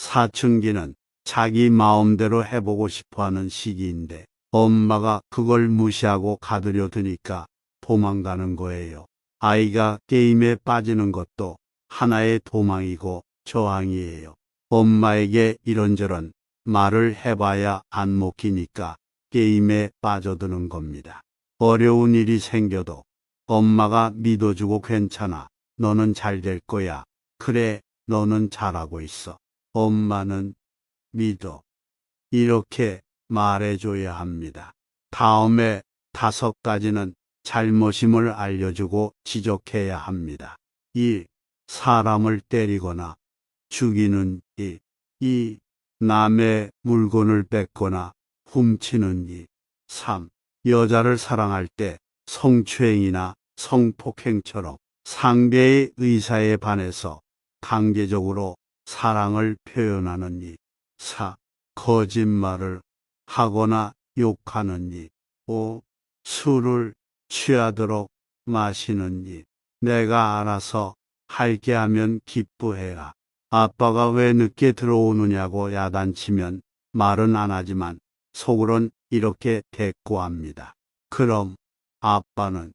사춘기는 자기 마음대로 해보고 싶어하는 시기인데 엄마가 그걸 무시하고 가두려 드니까 도망가는 거예요. 아이가 게임에 빠지는 것도 하나의 도망이고 저항이에요. 엄마에게 이런저런 말을 해봐야 안 먹히니까 게임에 빠져드는 겁니다. 어려운 일이 생겨도 엄마가 믿어주고 괜찮아. 너는 잘 될 거야. 그래, 너는 잘하고 있어. 엄마는 믿어. 이렇게 말해줘야 합니다. 다음에 5가지는 잘못임을 알려주고 지적해야 합니다. 1. 사람을 때리거나 죽이는 일. 2. 남의 물건을 뺏거나 훔치는 일. 3. 여자를 사랑할 때 성추행이나 성폭행처럼 상대의 의사에 반해서 강제적으로 사랑을 표현하는 일. 4. 거짓말을 하거나 욕하는 일. 5. 술을 취하도록 마시는 일. 내가 알아서 할게 하면 기뻐해라. 아빠가 왜 늦게 들어오느냐고 야단치면 말은 안 하지만 속으론 이렇게 대꾸합니다. 그럼 아빠는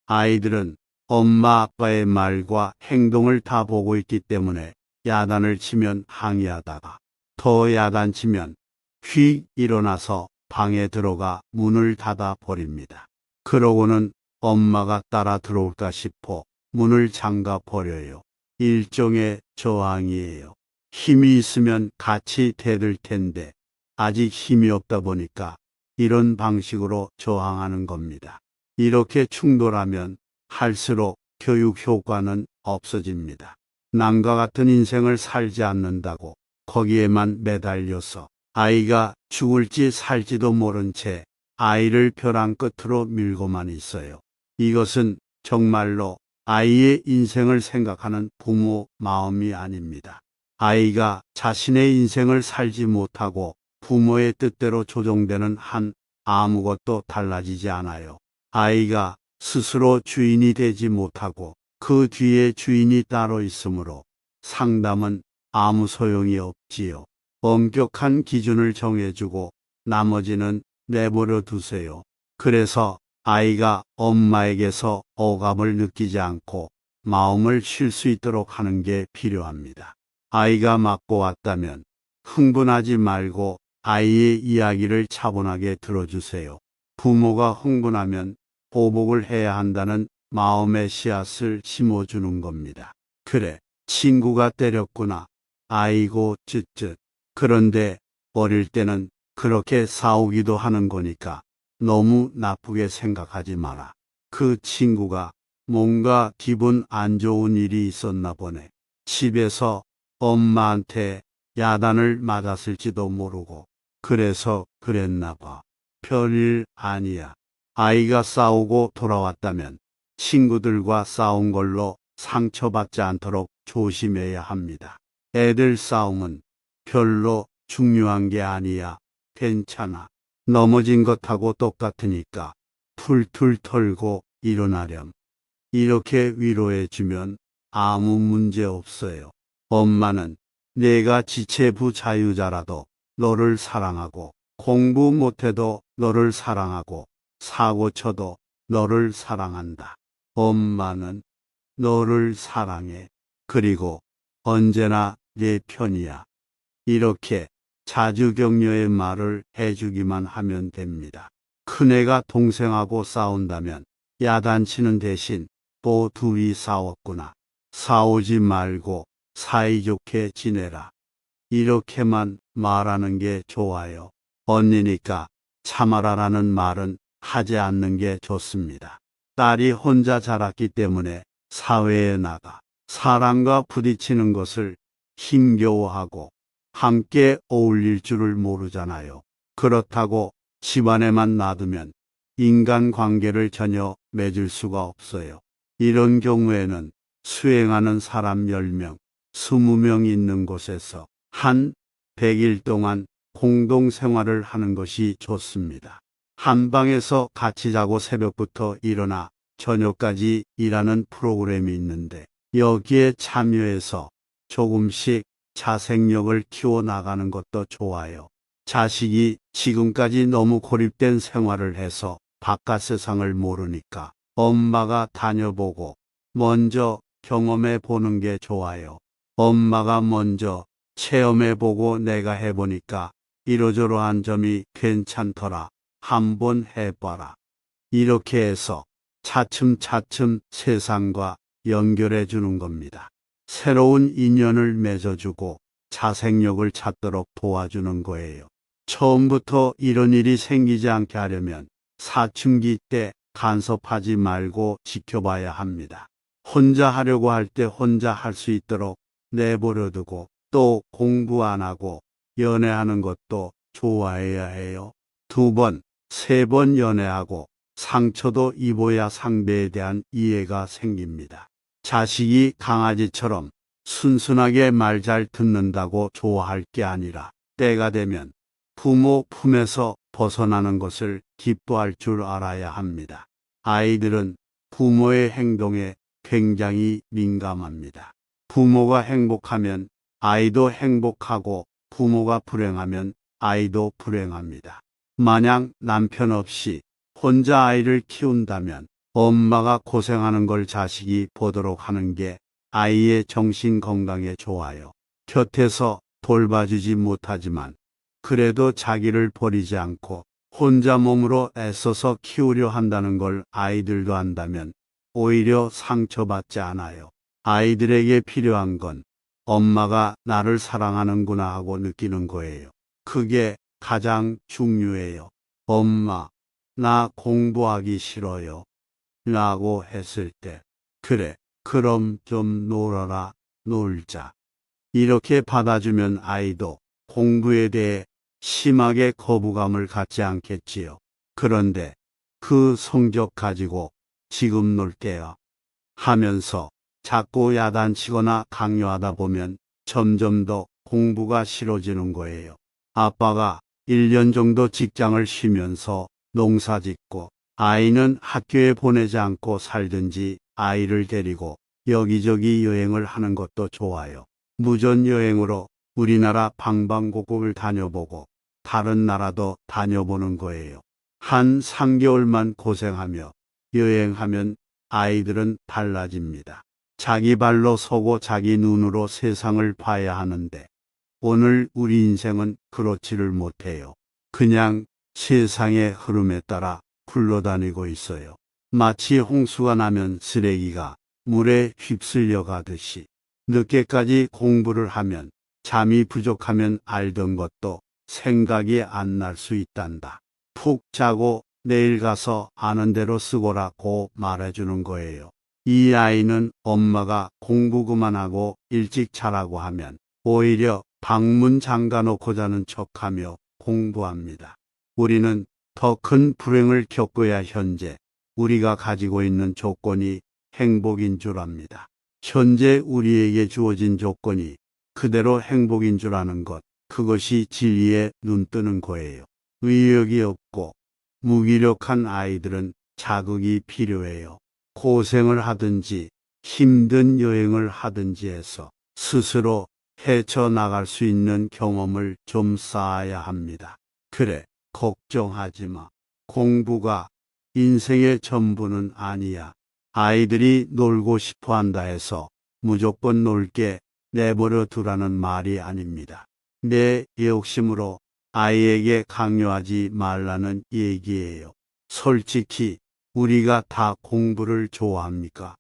아이들은 엄마 아빠의 말과 행동을 다 보고 있기 때문에 야단을 치면 항의하다가 더 야단치면 휙 일어나서 방에 들어가 문을 닫아 버립니다. 그러고는 엄마가 따라 들어올까 싶어 문을 잠가 버려요. 일종의 저항이에요. 힘이 있으면 같이 대들 텐데 아직 힘이 없다 보니까 이런 방식으로 저항하는 겁니다. 이렇게 충돌하면 할수록 교육 효과는 없어집니다. 남과 같은 인생을 살지 않는다고 거기에만 매달려서 아이가 죽을지 살지도 모른 채 아이를 벼랑 끝으로 밀고만 있어요. 이것은 정말로 아이의 인생을 생각하는 부모 마음이 아닙니다. 아이가 자신의 인생을 살지 못하고 부모의 뜻대로 조종되는 한 아무것도 달라지지 않아요. 아이가 스스로 주인이 되지 못하고 그 뒤에 주인이 따로 있으므로 상담은 아무 소용이 없지요. 엄격한 기준을 정해주고 나머지는 내버려 두세요. 그래서 아이가 엄마에게서 억압을 느끼지 않고 마음을 쉴 수 있도록 하는 게 필요합니다. 아이가 맞고 왔다면 흥분하지 말고 아이의 이야기를 차분하게 들어주세요. 부모가 흥분하면 보복을 해야 한다는 마음의 씨앗을 심어주는 겁니다. 그래, 친구가 때렸구나. 아이고 쯧쯧. 그런데 어릴 때는 그렇게 싸우기도 하는 거니까 너무 나쁘게 생각하지 마라. 그 친구가 뭔가 기분 안 좋은 일이 있었나 보네. 집에서 엄마한테 야단을 맞았을지도 모르고 그래서 그랬나 봐. 별일 아니야. 아이가 싸우고 돌아왔다면 친구들과 싸운 걸로 상처받지 않도록 조심해야 합니다. 애들 싸움은 별로 중요한 게 아니야. 괜찮아. 넘어진 것하고 똑같으니까 툴툴 털고 일어나렴. 이렇게 위로해주면 아무 문제 없어요. 엄마는 내가 지체부 자유자라도 너를 사랑하고 공부 못해도 너를 사랑하고 사고 쳐도 너를 사랑한다. 엄마는 너를 사랑해. 그리고 언제나 내 편이야. 이렇게 자주 격려의 말을 해주기만 하면 됩니다. 큰애가 동생하고 싸운다면 야단치는 대신 또 둘이 싸웠구나. 싸우지 말고 사이좋게 지내라. 이렇게만 말하는 게 좋아요. 언니니까 참아라라는 말은 하지 않는 게 좋습니다. 딸이 혼자 자랐기 때문에 사회에 나가 사람과 부딪히는 것을 힘겨워하고 함께 어울릴 줄을 모르잖아요. 그렇다고 집안에만 놔두면 인간관계를 전혀 맺을 수가 없어요. 이런 경우에는 수행하는 사람 10명, 20명 있는 곳에서 한 100일 동안 공동생활을 하는 것이 좋습니다. 한 방에서 같이 자고 새벽부터 일어나 저녁까지 일하는 프로그램이 있는데 여기에 참여해서 조금씩 자생력을 키워나가는 것도 좋아요. 자식이 지금까지 너무 고립된 생활을 해서 바깥 세상을 모르니까 엄마가 다녀보고 먼저 경험해 보는 게 좋아요. 엄마가 먼저 체험해 보고 내가 해보니까 이러저러한 점이 괜찮더라. 한번 해봐라. 이렇게 해서 차츰차츰 세상과 연결해 주는 겁니다. 새로운 인연을 맺어주고 자생력을 찾도록 도와주는 거예요. 처음부터 이런 일이 생기지 않게 하려면 사춘기 때 간섭하지 말고 지켜봐야 합니다. 혼자 하려고 할 때 혼자 할 수 있도록 내버려 두고 또 공부 안 하고 연애하는 것도 좋아해야 해요. 2번, 3번 연애하고 상처도 입어야 상대에 대한 이해가 생깁니다. 자식이 강아지처럼 순순하게 말 잘 듣는다고 좋아할 게 아니라 때가 되면 부모 품에서 벗어나는 것을 기뻐할 줄 알아야 합니다. 아이들은 부모의 행동에 굉장히 민감합니다. 부모가 행복하면 아이도 행복하고 부모가 불행하면 아이도 불행합니다. 만약 남편 없이 혼자 아이를 키운다면 엄마가 고생하는 걸 자식이 보도록 하는 게 아이의 정신 건강에 좋아요. 곁에서 돌봐주지 못하지만 그래도 자기를 버리지 않고 혼자 몸으로 애써서 키우려 한다는 걸 아이들도 안다면 오히려 상처받지 않아요. 아이들에게 필요한 건 엄마가 나를 사랑하는구나 하고 느끼는 거예요. 그게 가장 중요해요. 엄마, 나 공부하기 싫어요. 라고 했을 때, 그래, 그럼 좀 놀아라, 놀자. 이렇게 받아주면 아이도 공부에 대해 심하게 거부감을 갖지 않겠지요. 그런데 그 성적 가지고 지금 놀게요 하면서 자꾸 야단치거나 강요하다 보면 점점 더 공부가 싫어지는 거예요. 아빠가 1년 정도 직장을 쉬면서 농사 짓고 아이는 학교에 보내지 않고 살든지 아이를 데리고 여기저기 여행을 하는 것도 좋아요. 무전 여행으로 우리나라 방방곡곡을 다녀보고 다른 나라도 다녀보는 거예요. 한 3개월만 고생하며 여행하면 아이들은 달라집니다. 자기 발로 서고 자기 눈으로 세상을 봐야 하는데 오늘 우리 인생은 그렇지를 못해요. 그냥 세상의 흐름에 따라 굴러다니고 있어요. 마치 홍수가 나면 쓰레기가 물에 휩쓸려 가듯이 늦게까지 공부를 하면 잠이 부족하면 알던 것도 생각이 안 날 수 있단다. 푹 자고 내일 가서 아는 대로 쓰고라고 말해주는 거예요. 이 아이는 엄마가 공부 그만하고 일찍 자라고 하면 오히려 방문 잠가놓고 자는 척하며 공부합니다. 우리는 더 큰 불행을 겪어야 현재 우리가 가지고 있는 조건이 행복인 줄 압니다. 현재 우리에게 주어진 조건이 그대로 행복인 줄 아는 것, 그것이 진리에 눈뜨는 거예요. 의욕이 없고 무기력한 아이들은 자극이 필요해요. 고생을 하든지 힘든 여행을 하든지 해서 스스로 헤쳐나갈 수 있는 경험을 좀 쌓아야 합니다. 그래, 걱정하지 마. 공부가 인생의 전부는 아니야. 아이들이 놀고 싶어 한다 해서 무조건 놀게 내버려 두라는 말이 아닙니다. 내 욕심으로 아이에게 강요하지 말라는 얘기예요. 솔직히 우리가 다 공부를 좋아합니까?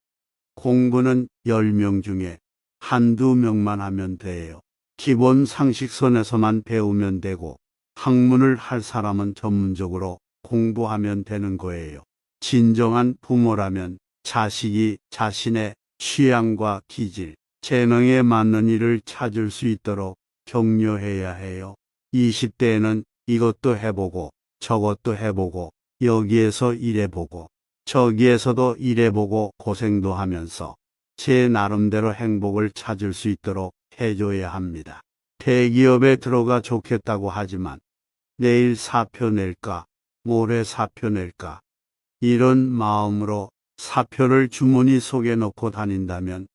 공부는 10명 중에 한두 명만 하면 돼요. 기본 상식선에서만 배우면 되고 학문을 할 사람은 전문적으로 공부하면 되는 거예요. 진정한 부모라면 자식이 자신의 취향과 기질, 재능에 맞는 일을 찾을 수 있도록 격려해야 해요. 20대에는 이것도 해보고 저것도 해보고 여기에서 일해보고 저기에서도 일해보고 고생도 하면서 제 나름대로 행복을 찾을 수 있도록 해줘야 합니다. 대기업에 들어가 좋겠다고 하지만 내일 사표 낼까, 모레 사표 낼까 이런 마음으로 사표를 주머니 속에 넣고 다닌다면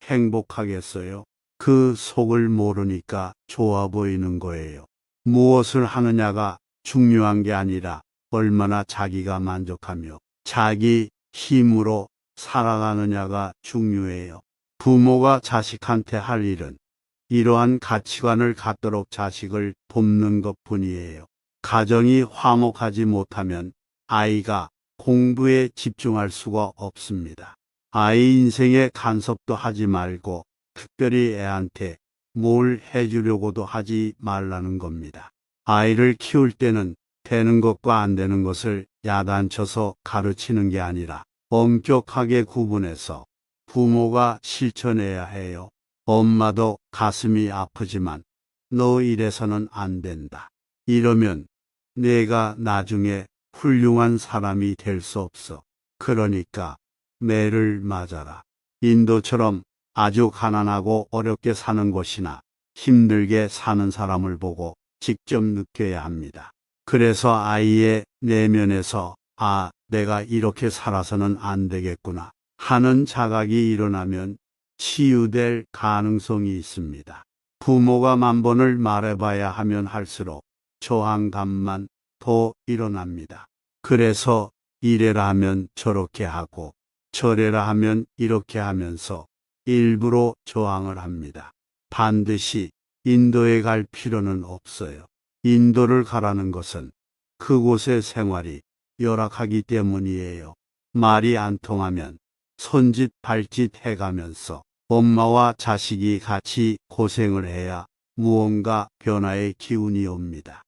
행복하겠어요? 그 속을 모르니까 좋아 보이는 거예요. 무엇을 하느냐가 중요한 게 아니라 얼마나 자기가 만족하며 자기 힘으로 살아가느냐가 중요해요. 부모가 자식한테 할 일은 이러한 가치관을 갖도록 자식을 돕는 것뿐이에요. 가정이 화목하지 못하면 아이가 공부에 집중할 수가 없습니다. 아이 인생에 간섭도 하지 말고 특별히 애한테 뭘 해주려고도 하지 말라는 겁니다. 아이를 키울 때는 되는 것과 안 되는 것을 야단쳐서 가르치는 게 아니라 엄격하게 구분해서 부모가 실천해야 해요. 엄마도 가슴이 아프지만 너 이래서는 안 된다. 이러면 내가 나중에 훌륭한 사람이 될 수 없어. 그러니까 매를 맞아라. 인도처럼 아주 가난하고 어렵게 사는 곳이나 힘들게 사는 사람을 보고 직접 느껴야 합니다. 그래서 아이의 내면에서 아, 내가 이렇게 살아서는 안 되겠구나 하는 자각이 일어나면 치유될 가능성이 있습니다. 부모가 만 번을 말해봐야 하면 할수록 저항감만 더 일어납니다. 그래서 이래라 하면 저렇게 하고 저래라 하면 이렇게 하면서 일부러 저항을 합니다. 반드시 인도에 갈 필요는 없어요. 인도를 가라는 것은 그곳의 생활이 열악하기 때문이에요. 말이 안 통하면 손짓 발짓 해가면서 엄마와 자식이 같이 고생을 해야 무언가 변화의 기운이 옵니다.